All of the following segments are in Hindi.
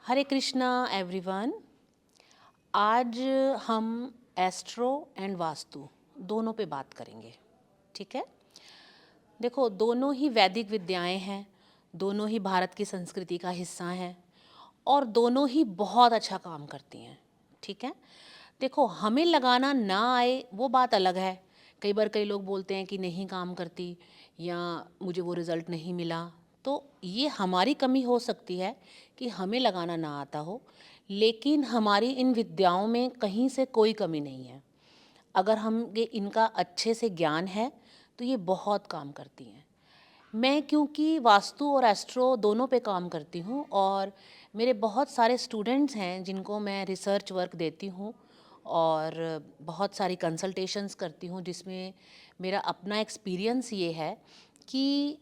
हरे कृष्णा एवरीवन। आज हम एस्ट्रो एंड वास्तु दोनों पे बात करेंगे। ठीक है, देखो दोनों ही वैदिक विद्याएं हैं, दोनों ही भारत की संस्कृति का हिस्सा हैं और दोनों ही बहुत अच्छा काम करती हैं। ठीक है, देखो हमें लगाना ना आए वो बात अलग है। कई बार कई लोग बोलते हैं कि नहीं काम करती या मुझे वो रिज़ल्ट नहीं मिला, तो ये हमारी कमी हो सकती है कि हमें लगाना ना आता हो, लेकिन हमारी इन विद्याओं में कहीं से कोई कमी नहीं है। अगर हम ये इनका अच्छे से ज्ञान है तो ये बहुत काम करती हैं। मैं क्योंकि वास्तु और एस्ट्रो दोनों पे काम करती हूँ और मेरे बहुत सारे स्टूडेंट्स हैं जिनको मैं रिसर्च वर्क देती हूँ और बहुत सारी कंसल्टेशंस करती हूँ, जिसमें मेरा अपना एक्सपीरियंस ये है कि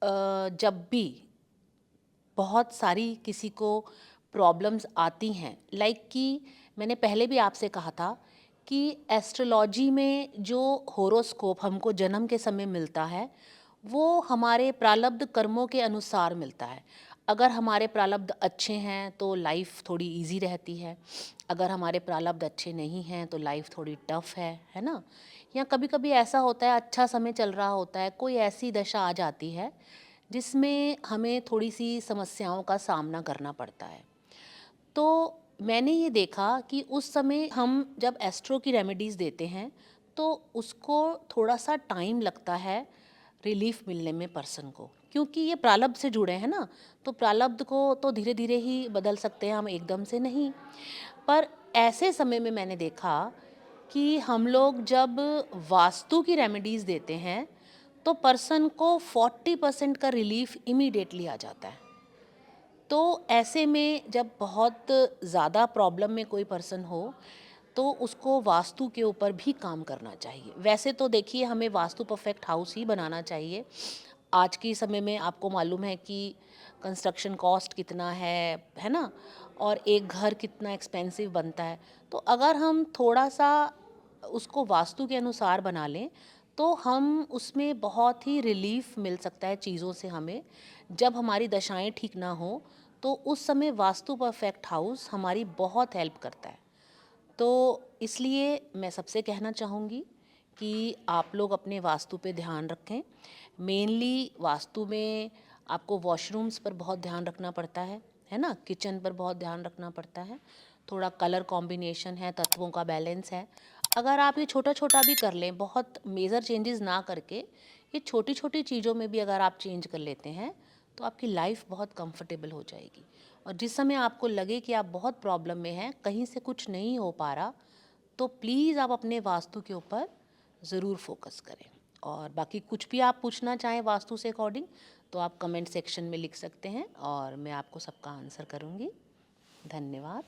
जब भी बहुत सारी किसी को प्रॉब्लम्स आती हैं, लाइक कि मैंने पहले भी आपसे कहा था कि एस्ट्रोलॉजी में जो होरोस्कोप हमको जन्म के समय मिलता है वो हमारे प्रारब्ध कर्मों के अनुसार मिलता है। अगर हमारे प्रारब्ध अच्छे हैं तो लाइफ थोड़ी इजी रहती है, अगर हमारे प्रारब्ध अच्छे नहीं हैं तो लाइफ थोड़ी टफ है ना। या कभी कभी ऐसा होता है, अच्छा समय चल रहा होता है, कोई ऐसी दशा आ जाती है जिसमें हमें थोड़ी सी समस्याओं का सामना करना पड़ता है। तो मैंने ये देखा कि उस समय हम जब एस्ट्रो की रेमेडीज़ देते हैं तो उसको थोड़ा सा टाइम लगता है रिलीफ मिलने में पर्सन को, क्योंकि ये प्रारब्ध से जुड़े हैं ना। तो प्रारब्ध को तो धीरे धीरे ही बदल सकते हैं हम, एकदम से नहीं। पर ऐसे समय में मैंने देखा कि हम लोग जब वास्तु की रेमेडीज़ देते हैं तो पर्सन को 40% का रिलीफ इमीडिएटली आ जाता है। तो ऐसे में जब बहुत ज़्यादा प्रॉब्लम में कोई पर्सन हो तो उसको वास्तु के ऊपर भी काम करना चाहिए। वैसे तो देखिए हमें वास्तु परफेक्ट हाउस ही बनाना चाहिए। आज के समय में आपको मालूम है कि कंस्ट्रक्शन कॉस्ट कितना है ना, और एक घर कितना एक्सपेंसिव बनता है। तो अगर हम थोड़ा सा उसको वास्तु के अनुसार बना लें तो हम उसमें बहुत ही रिलीफ मिल सकता है चीज़ों से हमें। जब हमारी दशाएं ठीक ना हो तो उस समय वास्तु परफेक्ट हाउस हमारी बहुत हेल्प करता है। तो इसलिए मैं सबसे कहना चाहूँगी कि आप लोग अपने वास्तु पे ध्यान रखें। मेनली वास्तु में आपको वॉशरूम्स पर बहुत ध्यान रखना पड़ता है ना, किचन पर बहुत ध्यान रखना पड़ता है। थोड़ा कलर कॉम्बिनेशन है, तत्वों का बैलेंस है। अगर आप ये छोटा छोटा भी कर लें, बहुत मेजर चेंजेस ना करके ये छोटी छोटी चीज़ों में भी अगर आप चेंज कर लेते हैं तो आपकी लाइफ बहुत कंफर्टेबल हो जाएगी। और जिस समय आपको लगे कि आप बहुत प्रॉब्लम में हैं, कहीं से कुछ नहीं हो पा रहा, तो प्लीज़ आप अपने वास्तु के ऊपर ज़रूर फोकस करें। और बाकी कुछ भी आप पूछना चाहें वास्तु से अकॉर्डिंग तो आप कमेंट सेक्शन में लिख सकते हैं और मैं आपको सबका आंसर करूँगी। धन्यवाद।